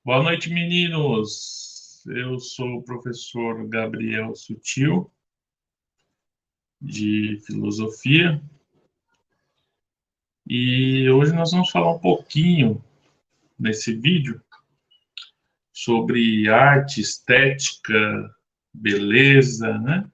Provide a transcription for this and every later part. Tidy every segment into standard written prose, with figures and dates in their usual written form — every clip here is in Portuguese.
Boa noite, meninos. Eu sou o professor Gabriel Sutil, de filosofia, e hoje nós vamos falar um pouquinho nesse vídeo sobre arte, estética, beleza, né?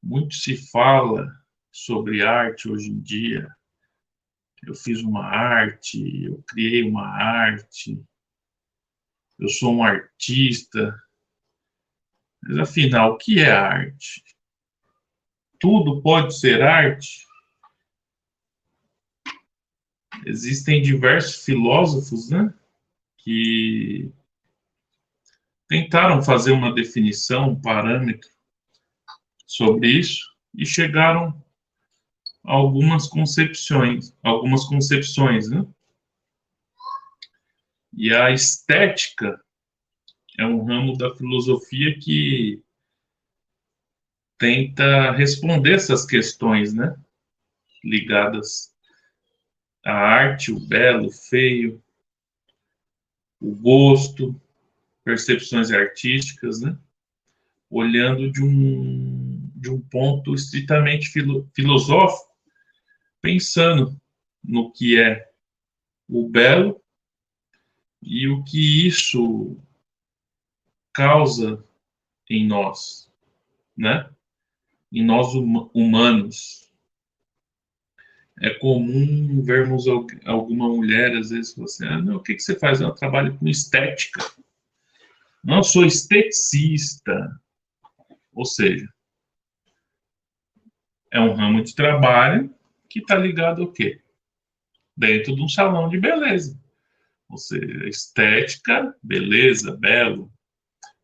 Muito se fala sobre arte hoje em dia. Eu fiz uma arte, eu criei uma arte, eu sou um artista. Mas afinal, o que é arte? Tudo pode ser arte? Existem diversos filósofos, né, que tentaram fazer uma definição, um parâmetro sobre isso e chegaram a algumas concepções, né? E a estética é um ramo da filosofia que tenta responder essas questões, né, ligadas à arte, o belo, o feio, o gosto, percepções artísticas, né? Olhando de um ponto estritamente filosófico, pensando no que é o belo e o que isso causa em nós, né? Em nós humanos. É comum vermos alguma mulher, às vezes, falar assim, não, o que você faz? Eu trabalho com estética. Não, eu sou esteticista. Ou seja, é um ramo de trabalho que está ligado ao quê? Dentro de um salão de beleza. Ou seja, estética, beleza, belo,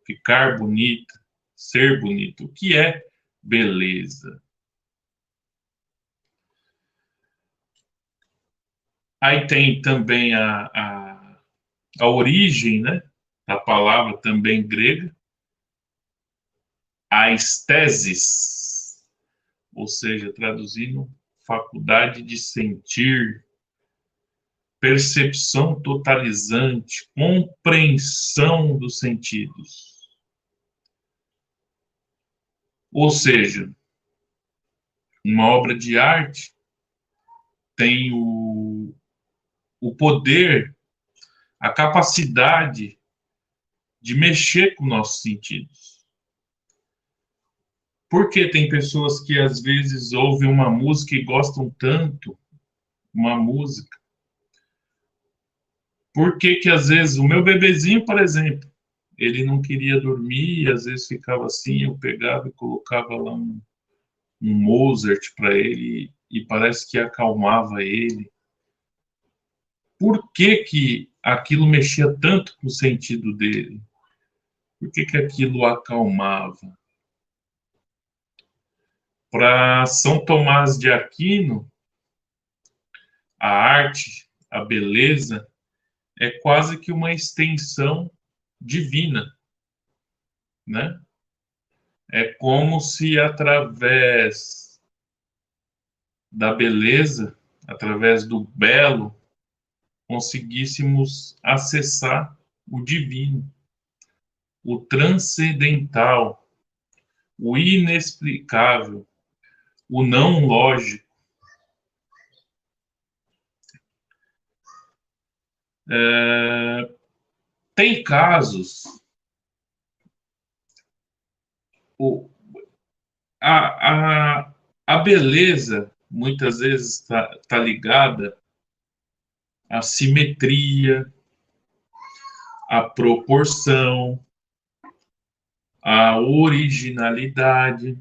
ficar bonita, ser bonito. O que é beleza? Aí tem também a origem, né, da palavra também grega, a estesis, ou seja, traduzindo, faculdade de sentir, percepção totalizante, compreensão dos sentidos. Ou seja, uma obra de arte tem o poder, a capacidade de mexer com nossos sentidos. Porque tem pessoas que às vezes ouvem uma música e gostam tanto uma música. Por que que às vezes o meu bebezinho, por exemplo, ele não queria dormir, e às vezes ficava assim, eu pegava e colocava lá um Mozart para ele e parece que acalmava ele. Por que que aquilo mexia tanto com o sentido dele? Por que que aquilo o acalmava? Para São Tomás de Aquino, a arte, a beleza, é quase que uma extensão divina, né? É como se através da beleza, através do belo, conseguíssemos acessar o divino, o transcendental, o inexplicável, o não lógico. Tem casos, o, a, a, a beleza muitas vezes está ligada à simetria, à proporção, à originalidade.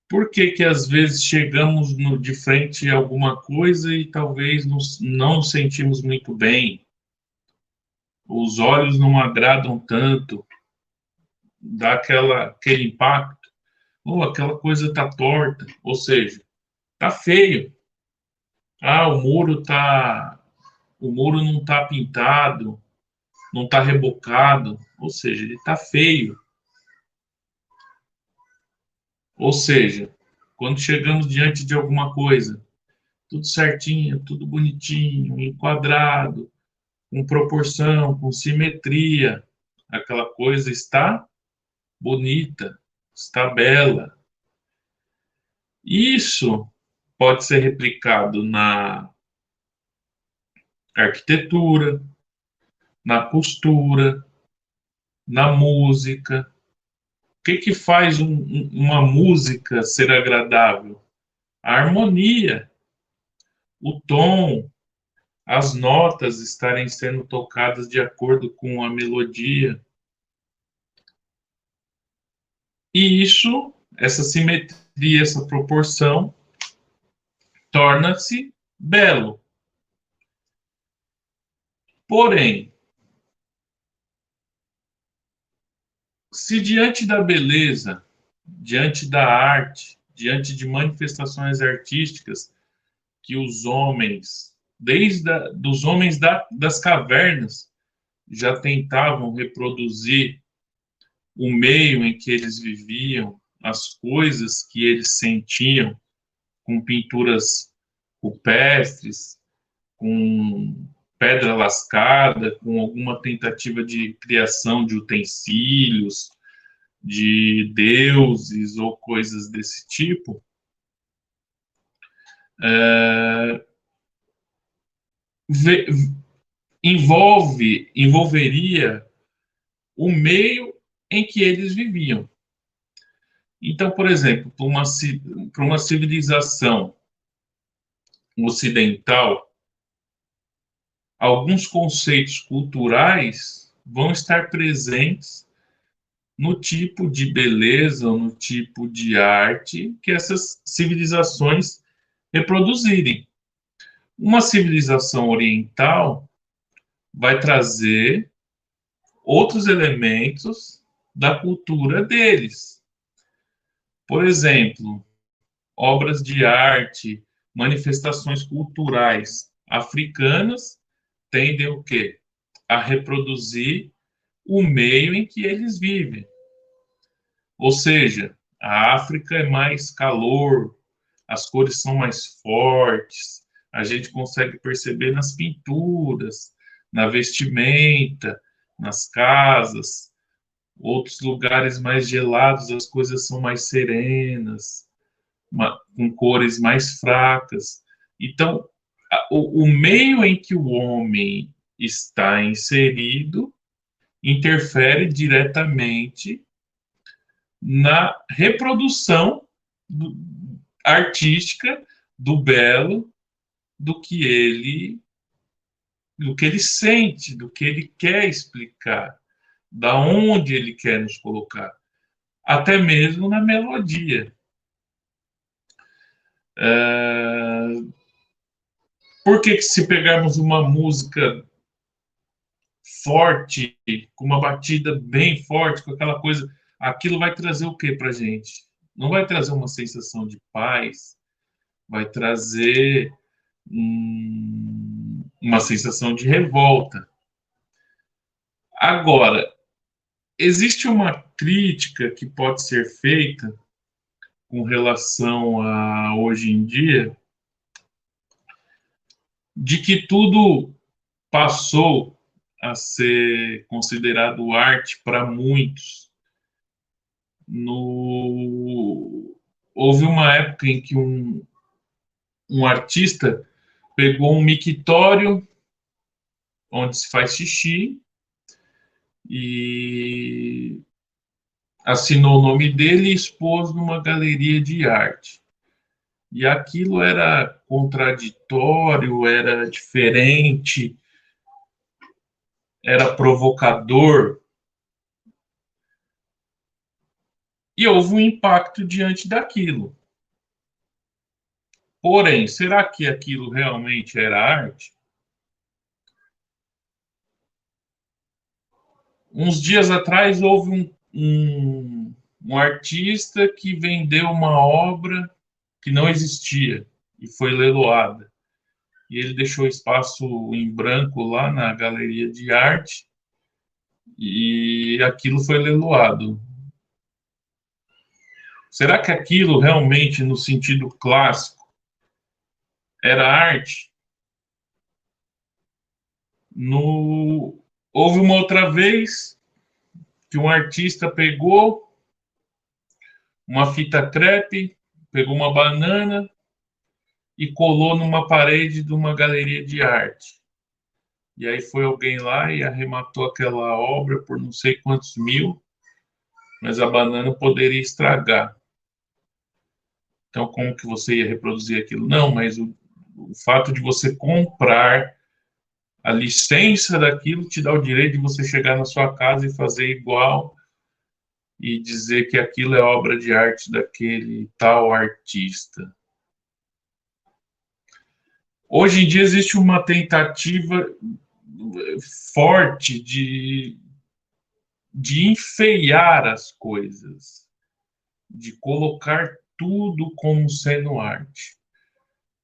Por que que às vezes chegamos de frente a alguma coisa e talvez não nos sentimos muito bem? Os olhos não agradam tanto, dá aquele impacto, ou aquela coisa está torta, ou seja, está feio. Ah, o muro não está pintado, não está rebocado, ou seja, ele está feio. Ou seja, quando chegamos diante de alguma coisa, tudo certinho, tudo bonitinho, enquadrado, com proporção, com simetria. Aquela coisa está bonita, está bela. Isso pode ser replicado na arquitetura, na costura, na música. O que que faz uma música ser agradável? A harmonia, o tom, as notas estarem sendo tocadas de acordo com a melodia. E isso, essa simetria, essa proporção, torna-se belo. Porém, se diante da beleza, diante da arte, diante de manifestações artísticas que os homens, dos homens das cavernas, já tentavam reproduzir o meio em que eles viviam, as coisas que eles sentiam, com pinturas rupestres, com pedra lascada, com alguma tentativa de criação de utensílios, de deuses ou coisas desse tipo, é, envolveria o meio em que eles viviam. Então, por exemplo, para uma civilização ocidental, alguns conceitos culturais vão estar presentes no tipo de beleza ou no tipo de arte que essas civilizações reproduzirem. Uma civilização oriental vai trazer outros elementos da cultura deles. Por exemplo, obras de arte, manifestações culturais africanas tendem o quê? A reproduzir o meio em que eles vivem. Ou seja, a África é mais calor, as cores são mais fortes, a gente consegue perceber nas pinturas, na vestimenta, nas casas. Outros lugares mais gelados, as coisas são mais serenas, com cores mais fracas. Então, o meio em que o homem está inserido interfere diretamente na reprodução artística do belo, do que ele sente, do que ele quer explicar, da onde ele quer nos colocar, até mesmo na melodia. Por que se pegarmos uma música forte, com uma batida bem forte, com aquela coisa, aquilo vai trazer o que para a gente? Não vai trazer uma sensação de paz, vai trazer uma sensação de revolta. Agora, existe uma crítica que pode ser feita com relação a hoje em dia, de que tudo passou a ser considerado arte para muitos. Houve uma época em que um artista pegou um mictório onde se faz xixi e assinou o nome dele e expôs numa galeria de arte. E aquilo era contraditório, era diferente, era provocador. E houve um impacto diante daquilo. Porém, será que aquilo realmente era arte? Uns dias atrás houve um artista que vendeu uma obra que não existia e foi leiloada. E ele deixou espaço em branco lá na galeria de arte e aquilo foi leiloado. Será que aquilo realmente, no sentido clássico, era arte? Houve uma outra vez que um artista pegou uma fita crepe, pegou uma banana e colou numa parede de uma galeria de arte. E aí foi alguém lá e arrematou aquela obra por não sei quantos mil, mas a banana poderia estragar. Então, como que você ia reproduzir aquilo? Não, mas o fato de você comprar a licença daquilo te dá o direito de você chegar na sua casa e fazer igual e dizer que aquilo é obra de arte daquele tal artista. Hoje em dia existe uma tentativa forte de enfeiar as coisas, de colocar tudo como sendo arte.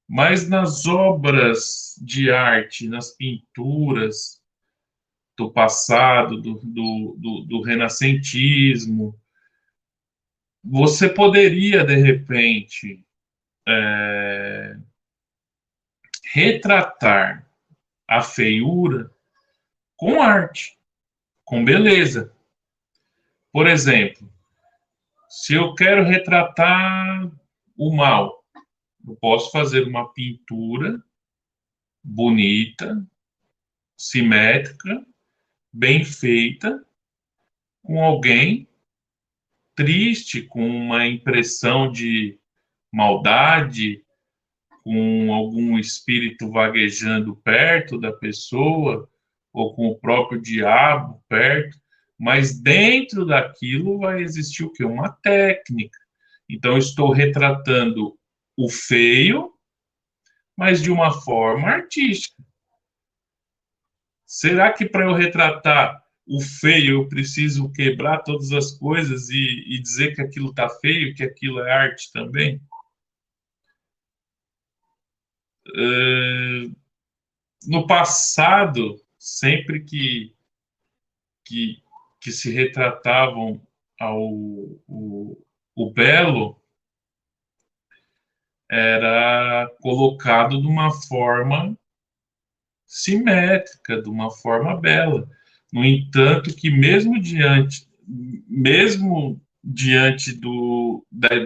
Mas nas obras de arte, nas pinturas do passado, do renascentismo, você poderia, de repente, retratar a feiura com arte, com beleza. Por exemplo, se eu quero retratar o mal, eu posso fazer uma pintura bonita, simétrica, bem feita, com alguém triste, com uma impressão de maldade, com algum espírito vaguejando perto da pessoa, ou com o próprio diabo perto, mas dentro daquilo vai existir o quê? Uma técnica. Então, eu estou retratando o feio, mas de uma forma artística. Será que para eu retratar o feio eu preciso quebrar todas as coisas e dizer que aquilo está feio, que aquilo é arte também? No passado, sempre que, que se retratavam o belo, era colocado de uma forma simétrica, de uma forma bela. No entanto, que mesmo diante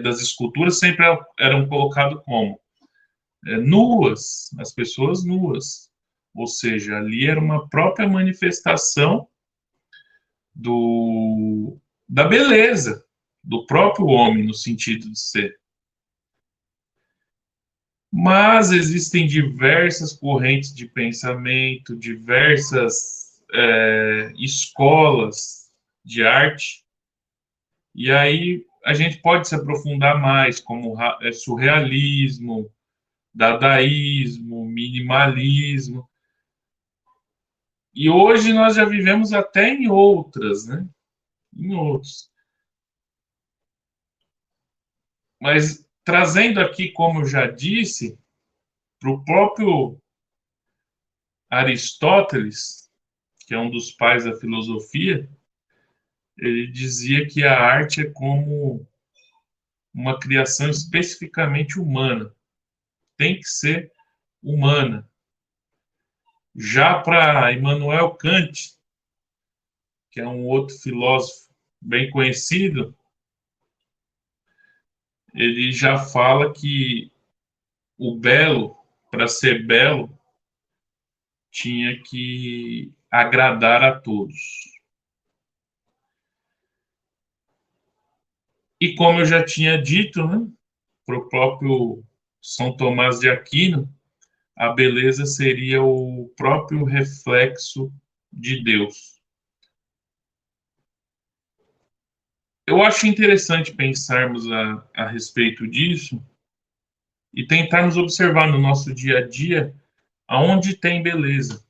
das esculturas, sempre eram colocados como nuas, as pessoas nuas. Ou seja, ali era uma própria manifestação da beleza do próprio homem, no sentido de ser. Mas existem diversas correntes de pensamento, diversas escolas de arte, e aí a gente pode se aprofundar mais, como surrealismo, dadaísmo, minimalismo, e hoje nós já vivemos até em outras, né? Em outros. Mas trazendo aqui, como eu já disse, para o próprio Aristóteles, que é um dos pais da filosofia, ele dizia que a arte é como uma criação especificamente humana, tem que ser humana. Já para Immanuel Kant, que é um outro filósofo bem conhecido, ele já fala que o belo, para ser belo, tinha que agradar a todos. E como eu já tinha dito, né, para o próprio São Tomás de Aquino, a beleza seria o próprio reflexo de Deus. Eu acho interessante pensarmos a respeito disso e tentarmos observar no nosso dia a dia aonde tem beleza.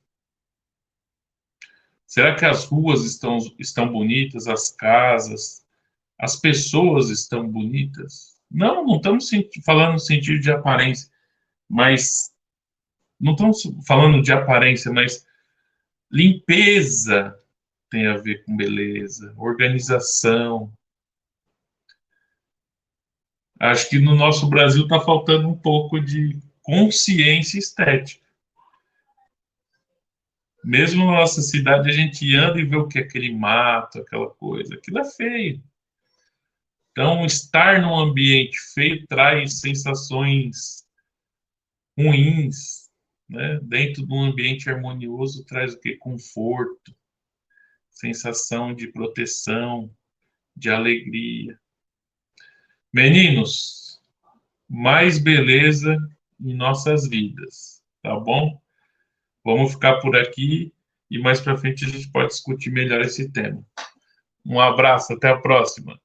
Será que as ruas estão bonitas, as casas, as pessoas estão bonitas? Não, não estamos falando no sentido de aparência, mas não estamos falando de aparência, mas limpeza tem a ver com beleza, organização. Acho que no nosso Brasil está faltando um pouco de consciência estética. Mesmo na nossa cidade, a gente anda e vê o que é aquele mato, aquela coisa. Aquilo é feio. Então, estar num ambiente feio traz sensações ruins, né? Dentro de um ambiente harmonioso traz o que? Conforto, sensação de proteção, de alegria. Meninos, mais beleza em nossas vidas, tá bom? Vamos ficar por aqui e mais para frente a gente pode discutir melhor esse tema. Um abraço, até a próxima.